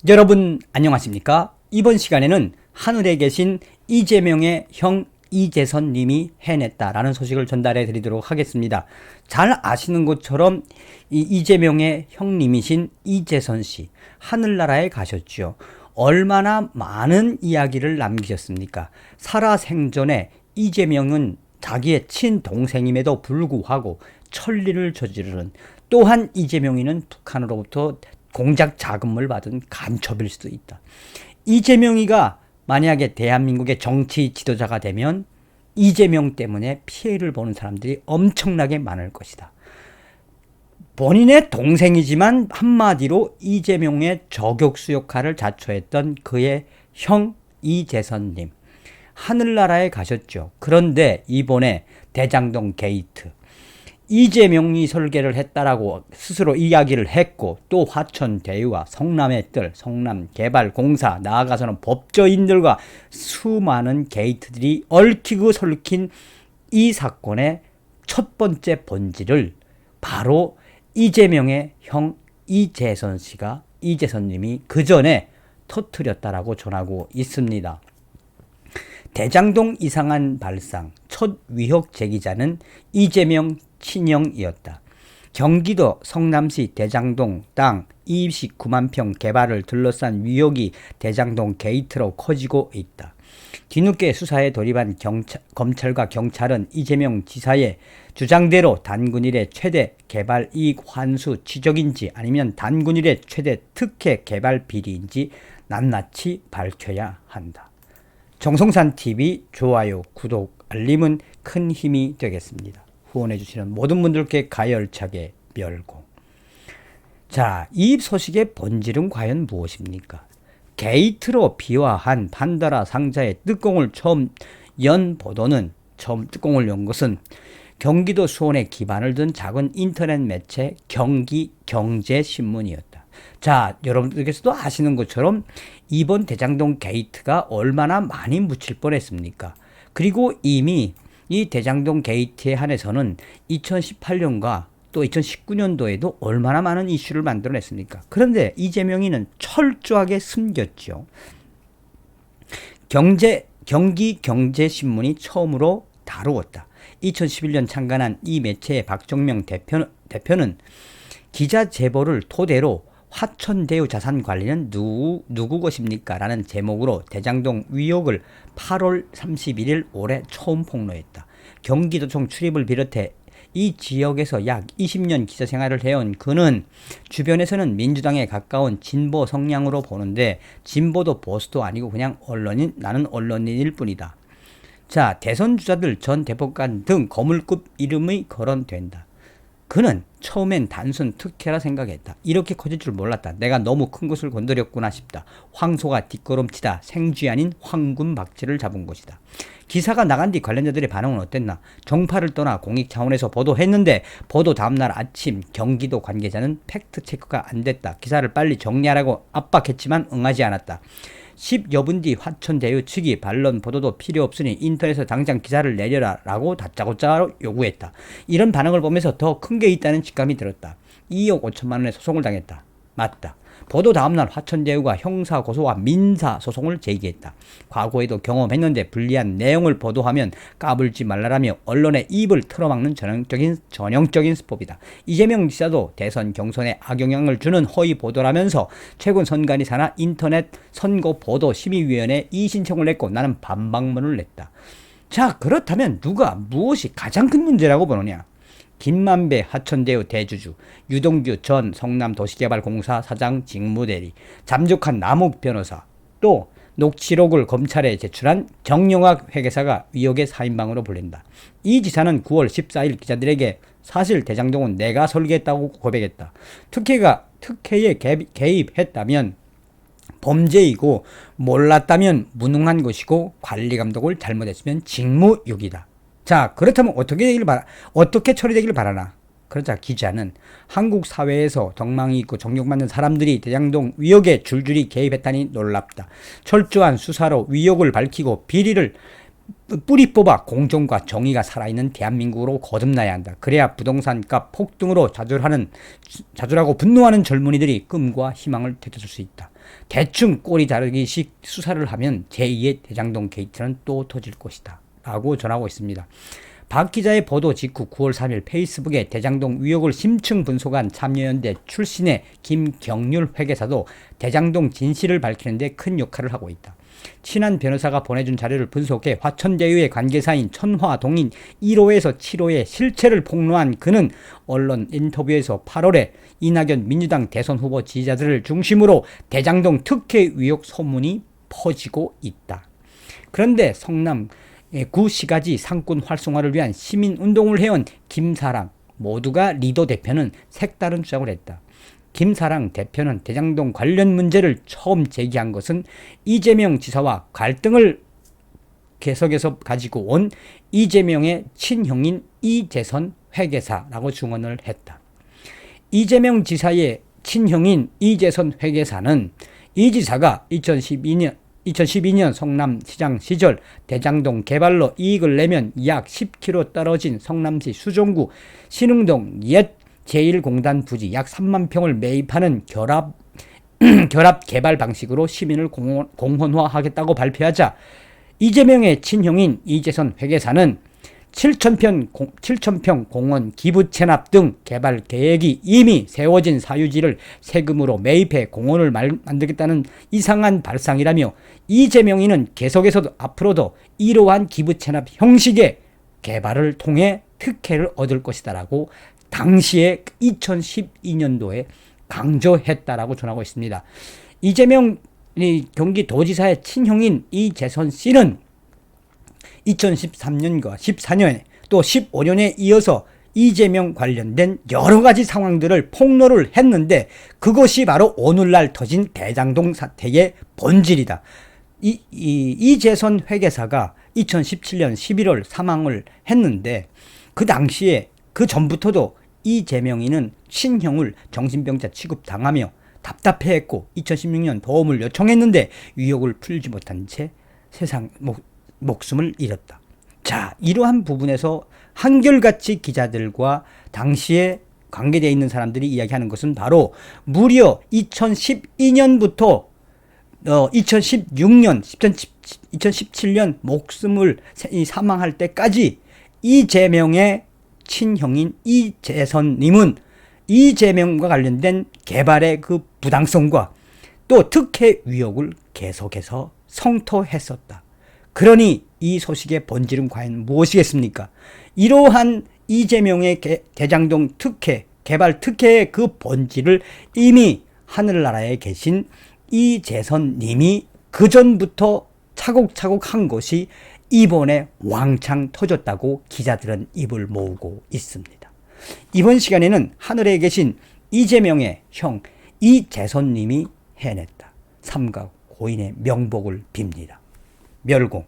여러분 안녕하십니까? 이번 시간에는 하늘에 계신 이재명의 형 이재선 님이 해냈다라는 소식을 전달해 드리도록 하겠습니다. 잘 아시는 것처럼 이 이재명의 형님이신 이재선 씨, 하늘나라에 가셨죠. 얼마나 많은 이야기를 남기셨습니까? 살아생전에 이재명은 자기의 친동생임에도 불구하고 천리를 저지르는, 또한 이재명이는 북한으로부터 공작 자금을 받은 간첩일 수도 있다. 이재명이가 만약에 대한민국의 정치 지도자가 되면 이재명 때문에 피해를 보는 사람들이 엄청나게 많을 것이다. 본인의 동생이지만 한마디로 이재명의 저격수 역할을 자처했던 그의 형 이재선님, 하늘나라에 가셨죠. 그런데 이번에 대장동 게이트, 이재명이 설계를 했다라고 스스로 이야기를 했고, 또 화천대유와 성남의 뜰, 성남개발공사, 나아가서는 법조인들과 수많은 게이트들이 얽히고 설킨 이 사건의 첫 번째 본질을 바로 이재명의 형 이재선 씨가, 이재선 님이 그 전에 터뜨렸다라고 전하고 있습니다. 대장동 이상한 발상 첫 위협 제기자는 이재명 친형이었다. 경기도 성남시 대장동 땅 29만 평 개발을 둘러싼 위협이 대장동 게이트로 커지고 있다. 뒤늦게 수사에 돌입한 검찰과 경찰은 이재명 지사의 주장대로 단군일의 최대 개발 이익 환수 치적인지 아니면 단군일의 최대 특혜 개발 비리인지 낱낱이 밝혀야 한다. 정성산TV 좋아요, 구독, 알림은 큰 힘이 되겠습니다. 후원해주시는 모든 분들께 가열차게 멸공. 자, 이 소식의 본질은 과연 무엇입니까? 게이트로 비화한 판도라 상자의 뚜껑을 처음 연 것은 경기도 수원에 기반을 둔 작은 인터넷 매체 경기경제신문이었다. 자, 여러분들께서도 아시는 것처럼 이번 대장동 게이트가 얼마나 많이 묻힐 뻔했습니까? 그리고 이미 이 대장동 게이트에 한해서는 2018년과 또 2019년도에도 얼마나 많은 이슈를 만들어냈습니까? 그런데 이재명이는 철저하게 숨겼죠. 경기경제신문이 처음으로 다루었다. 2011년 창간한 이 매체의 박정명 대표는 기자 제보를 토대로 화천대유 자산 관리는 누구 것입니까? 라는 제목으로 대장동 위협을 8월 31일 올해 처음 폭로했다. 경기도청 출입을 비롯해 이 지역에서 약 20년 기자 생활을 해온 그는 주변에서는 민주당에 가까운 진보 성향으로 보는데, 진보도 보수도 아니고 그냥 나는 언론인일 뿐이다. 자, 대선 주자들, 전 대법관 등 거물급 이름이 거론된다. 그는 처음엔 단순 특혜라 생각했다. 이렇게 커질 줄 몰랐다. 내가 너무 큰 것을 건드렸구나 싶다. 황소가 뒷걸음치다 생쥐 아닌 황금박쥐를 잡은 것이다. 기사가 나간 뒤 관련자들의 반응은 어땠나? 정파를 떠나 공익 차원에서 보도했는데 보도 다음날 아침 경기도 관계자는 팩트체크가 안 됐다. 기사를 빨리 정리하라고 압박했지만 응하지 않았다. 10여 분 뒤 화천대유 측이 반론 보도도 필요 없으니 인터넷에서 당장 기사를 내려라 라고 다짜고짜 요구했다. 이런 반응을 보면서 더 큰 게 있다는 직감이 들었다. 2억 5천만 원의 소송을 당했다. 맞다. 보도 다음날 화천대유가 형사고소와 민사소송을 제기했다. 과거에도 경험했는데 불리한 내용을 보도하면 까불지 말라라며 언론의 입을 틀어막는 전형적인 수법이다. 이재명 지사도 대선 경선에 악영향을 주는 허위 보도라면서 최근 선관위 산하 인터넷 선거보도심의위원회에 이의신청을 냈고 나는 반박문을 냈다. 자, 그렇다면 무엇이 가장 큰 문제라고 보느냐? 김만배 화천대유 대주주, 유동규 전 성남도시개발공사 사장 직무대리, 잠적한 남욱 변호사, 또 녹취록을 검찰에 제출한 정영학 회계사가 위협의 4인방으로 불린다. 이 지사는 9월 14일 기자들에게 사실 대장동은 내가 설계했다고 고백했다. 특혜에 개입했다면 범죄이고 몰랐다면 무능한 것이고 관리 감독을 잘못했으면 직무유기다. 자, 그렇다면 어떻게 처리되기를 바라나? 그러자 기자는 한국 사회에서 덕망이 있고 존경받는 사람들이 대장동 위협에 줄줄이 개입했다니 놀랍다. 철저한 수사로 위협을 밝히고 비리를 뿌리 뽑아 공정과 정의가 살아있는 대한민국으로 거듭나야 한다. 그래야 부동산값 폭등으로 좌절하고 분노하는 젊은이들이 꿈과 희망을 되찾을 수 있다. 대충 꼬리 자르기식 수사를 하면 제2의 대장동 게이트는 또 터질 것이다 라고 전하고 있습니다. 박 기자의 보도 직후 9월 3일 페이스북에 대장동 의혹을 심층 분석한 참여연대 출신의 김경률 회계사도 대장동 진실을 밝히는 데 큰 역할을 하고 있다. 친한 변호사가 보내준 자료를 분석해 화천대유의 관계사인 천화동인 1호에서 7호의 실체를 폭로한 그는 언론 인터뷰에서 8월에 이낙연 민주당 대선 후보 지지자들을 중심으로 대장동 특혜 의혹 소문이 퍼지고 있다. 그런데 성남 구시가지 상권 활성화를 위한 시민운동을 해온 김사랑 모두가 리더 대표는 색다른 주장을 했다. 김사랑 대표는 대장동 관련 문제를 처음 제기한 것은 이재명 지사와 갈등을 계속해서 가지고 온 이재명의 친형인 이재선 회계사라고 증언을 했다. 이재명 지사의 친형인 이재선 회계사는 이 지사가 2012년 성남시장 시절 대장동 개발로 이익을 내면 약 10km 떨어진 성남시 수종구 신흥동 옛 제1공단 부지 약 3만 평을 매입하는 결합 개발 방식으로 시민을 공헌화하겠다고 발표하자 이재명의 친형인 이재선 회계사는 7,000평 공원 기부 체납 등 개발 계획이 이미 세워진 사유지를 세금으로 매입해 공원을 만들겠다는 이상한 발상이라며 이재명이는 계속해서도 앞으로도 이러한 기부 체납 형식의 개발을 통해 특혜를 얻을 것이다라고 당시에 2012년도에 강조했다라고 전하고 있습니다. 이재명 경기도지사의 친형인 이재선 씨는 2013년과 14년에 또 15년에 이어서 이재명 관련된 여러 가지 상황들을 폭로를 했는데 그것이 바로 오늘날 터진 대장동 사태의 본질이다. 이재선 회계사가 2017년 11월 사망을 했는데 그 당시에 그 전부터도 이재명이는 친형을 정신병자 취급당하며 답답해했고 2016년 도움을 요청했는데 의혹을 풀지 못한 채 목숨을 잃었다. 자, 이러한 부분에서 한결같이 기자들과 당시에 관계되어 있는 사람들이 이야기하는 것은 바로 무려 2012년부터 2016년, 2017년 목숨을 사망할 때까지 이재명의 친형인 이재선님은 이재명과 관련된 개발의 그 부당성과 또 특혜 의혹을 계속해서 성토했었다. 그러니 이 소식의 본질은 과연 무엇이겠습니까? 이러한 이재명의 대장동 특혜, 개발 특혜의 그 본질을 이미 하늘나라에 계신 이재선님이 그전부터 차곡차곡 한 것이 이번에 왕창 터졌다고 기자들은 입을 모으고 있습니다. 이번 시간에는 하늘에 계신 이재명의 형 이재선님이 해냈다. 삼가 고인의 명복을 빕니다. 멸공.